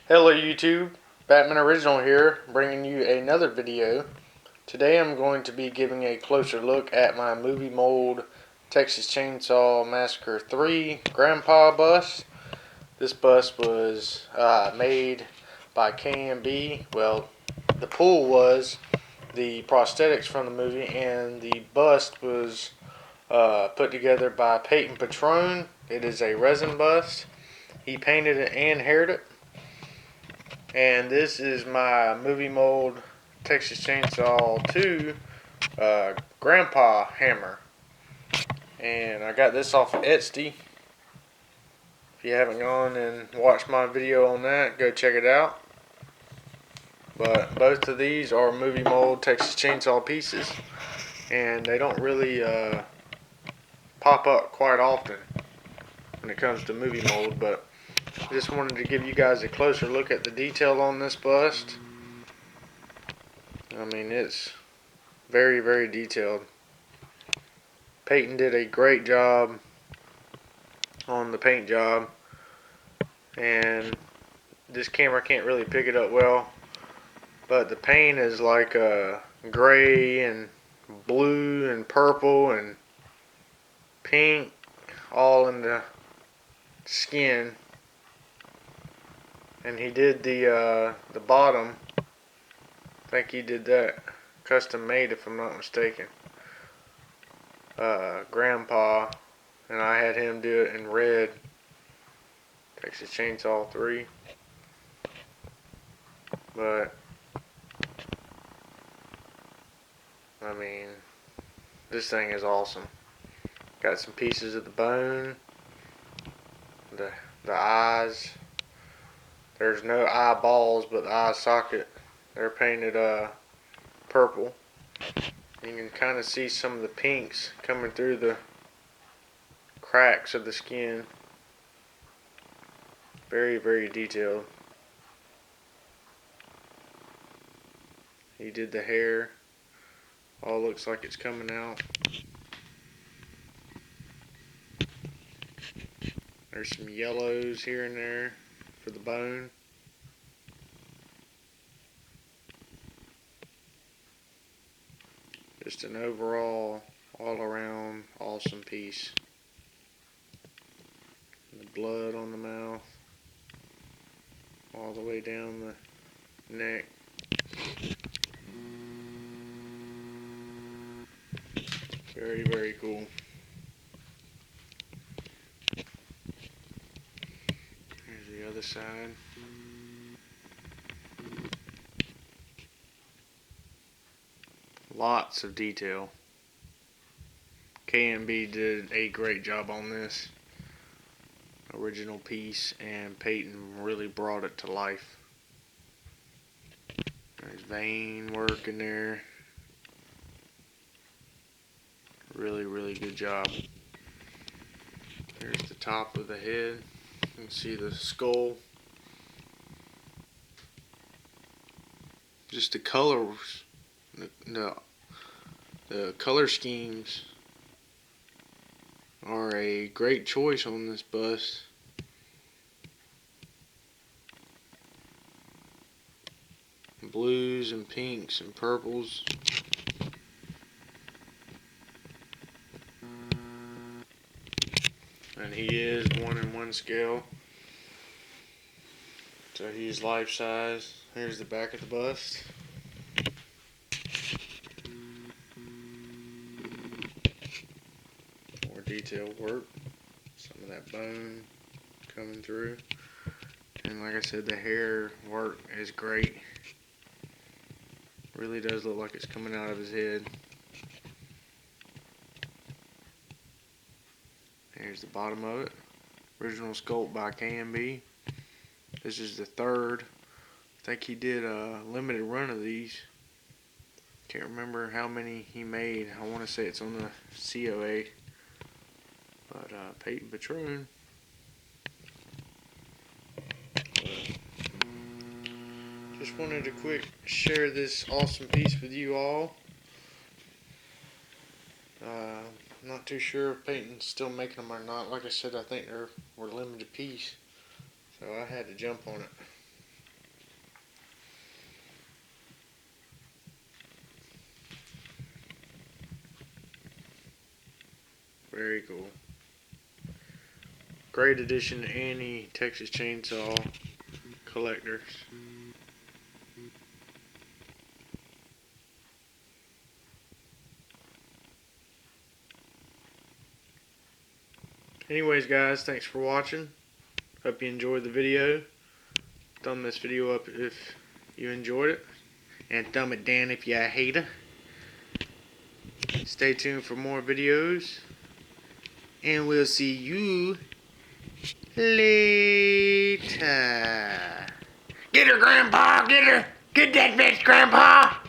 Hello YouTube, Batman Original here, bringing you another video. Today I'm going to be giving a closer look at my movie mold Texas Chainsaw Massacre 3 Grandpa bust. This bust was made by K&B. Well, the pool was the prosthetics from the movie, and the bust was put together by Peyton Patrone. It is a resin bust. He painted it and haired it. And this is my movie mold Texas Chainsaw 2 Grandpa hammer. And I got this off of Etsy. If you haven't gone and watched my video on that, go check it out. But both of these are movie mold Texas Chainsaw pieces. And they don't really pop up quite often when it comes to movie mold. But I just wanted to give you guys a closer look at the detail on this bust. I mean, it's very, very detailed. Peyton did a great job on the paint job, and this camera can't really pick it up well, but the paint is like gray and blue and purple and pink all in the skin. And he did the bottom, I think he did that custom made if I'm not mistaken. Grandpa, and I had him do it in red. Texas Chainsaw 3. But I mean, this thing is awesome. Got some pieces of the bone, the eyes. There's no eyeballs, but the eye socket, they're painted purple. You can kind of see some of the pinks coming through the cracks of the skin. Very, very detailed. He did the hair. All looks like it's coming out. There's some yellows here and there for the bone. Just an overall, all around awesome piece. The blood on the mouth, all the way down the neck. Very, very cool. Here's the other side. Lots of detail. K&B did a great job on this original piece, and Peyton really brought it to life. There's vein work in there. Really, really good job. Here's the top of the head. You can see the skull. Just the colors, the color schemes are a great choice on this bust. Blues and pinks and purples. And he is 1:1 scale, so he's life size. Here's the back of the bust. More detailed work. Some of that bone coming through. And like I said, the hair work is great. Really does look like it's coming out of his head. Here's the bottom of it. Original sculpt by K&B. This is the third. I think he did a limited run of these. Can't remember how many he made. I want to say it's on the COA. But Peyton Patrone. Just wanted to quick share this awesome piece with you all. Not too sure if Peyton's still making them or not. Like I said, I think they were limited piece, so I had to jump on it. Very cool. Great addition to any Texas Chainsaw collectors. Anyways, guys, thanks for watching. Hope you enjoyed the video. Thumb this video up if you enjoyed it. And thumb it down if you hate it. Stay tuned for more videos. And we'll see you later. Get her, Grandpa! Get her! Get that bitch, Grandpa!